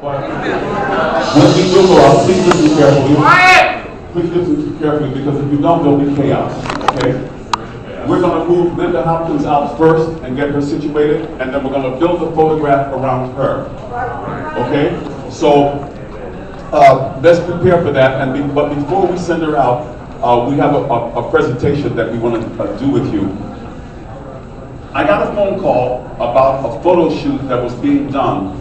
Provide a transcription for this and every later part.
When we do go out, please listen carefully. Please listen carefully, because if you don't, there'll be chaos. Okay? We're going to move Linda Hopkins out first and get her situated, and then we're going to build a photograph around her. Okay? So let's prepare for that. But before we send her out, we have a presentation that we want to do with you. I got a phone call about a photo shoot that was being done.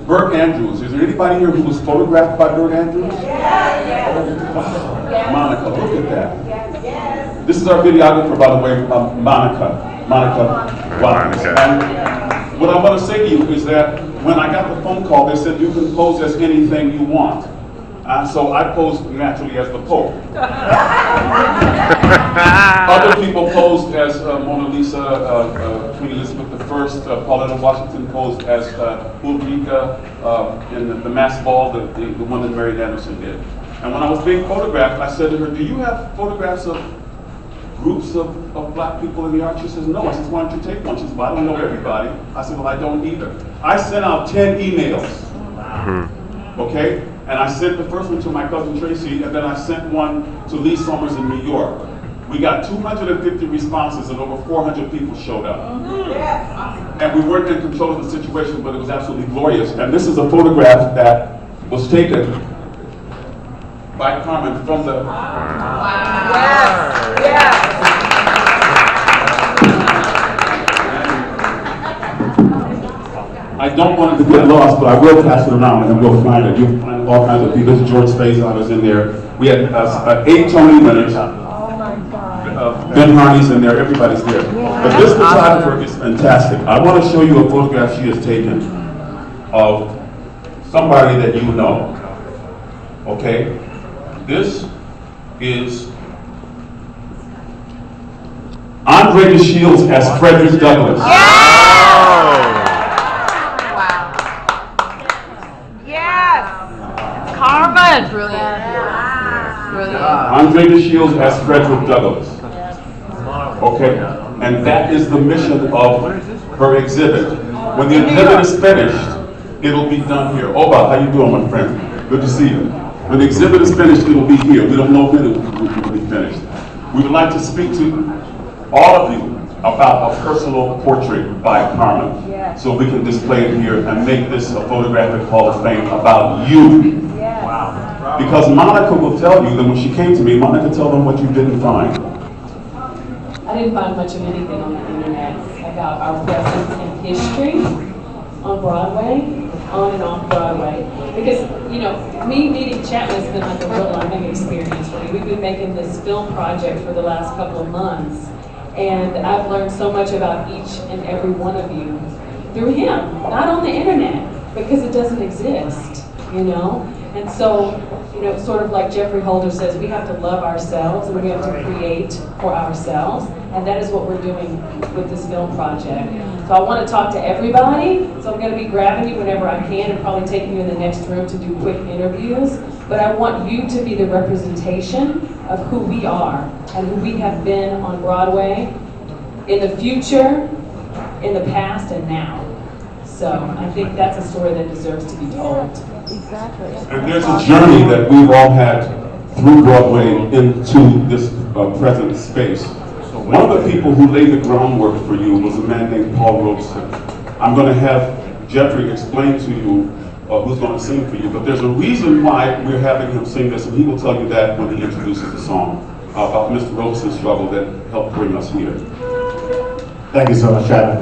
Burt Andrews. Is there anybody here who was photographed by Burt Andrews? Yes. Wow. Monica, look at that. Yes. This is our videographer, by the way, Monica. Wow. And what I want to say to you is that when I got the phone call, they said you can pose as anything you want. So I posed naturally as the Pope. Other people posed as Mona Lisa, Queen Elizabeth I, Pauletta Washington posed as Ulrika in the mass ball, the one that Mary Anderson did. And when I was being photographed, I said to her, do you have photographs of groups of black people in the arts? She says, no. I said, why don't you take one? She said, well, I don't know everybody. I said, well, I don't either. I sent out 10 emails. Okay? And I sent the first one to my cousin Tracy, and then I sent one to Lee Summers in New York. We got 250 responses, and over 400 people showed up. And we weren't in control of the situation, but it was absolutely glorious. And this is a photograph that was taken by Carmen from the... I don't want it to get lost, but I will pass it around and then we'll find it. You'll find all kinds of people. This is George Faison is in there. We had 8 Tony winners. Ben Harney's in there. Everybody's there. But this photographer is fantastic. I want to show you a photograph she has taken of somebody that you know. Okay? This is Andre DeShields as Frederick Douglass. Carmen! Brilliant. Andre DeShields as Frederick Douglass. Okay, and that is the mission of her exhibit. When the exhibit is finished, it'll be done here. Oba, how you doing, my friend? Good to see you. When the exhibit is finished, it'll be here. We don't know when it will be finished. We would like to speak to all of you about a personal portrait by Carmen, so we can display it here and make this a photographic hall of fame about you. Wow. Because Monica will tell you that when she came to me, Monica, tell them what you didn't find. I didn't find much of anything on the internet about our presence and history on Broadway, on and off Broadway. Because, you know, me meeting Chapman has been like a real learning experience for me. We've been making this film project for the last couple of months, and I've learned so much about each and every one of you through him, not on the internet, because it doesn't exist, you know? And so, you know, sort of like Jeffrey Holder says, we have to love ourselves and we have to create for ourselves, and that is what we're doing with this film project. So I want to talk to everybody, so I'm going to be grabbing you whenever I can and probably taking you in the next room to do quick interviews, but I want you to be the representation of who we are and who we have been on Broadway in the future, in the past, and now. So I think that's a story that deserves to be told. Exactly. And there's a journey that we've all had through Broadway into this present space. One of the people who laid the groundwork for you was a man named Paul Robeson. I'm going to have Jeffrey explain to you who's going to sing for you, but there's a reason why we're having him sing this, and he will tell you that when he introduces the song about Mr. Robeson's struggle that helped bring us here. Thank you so much, Chapman.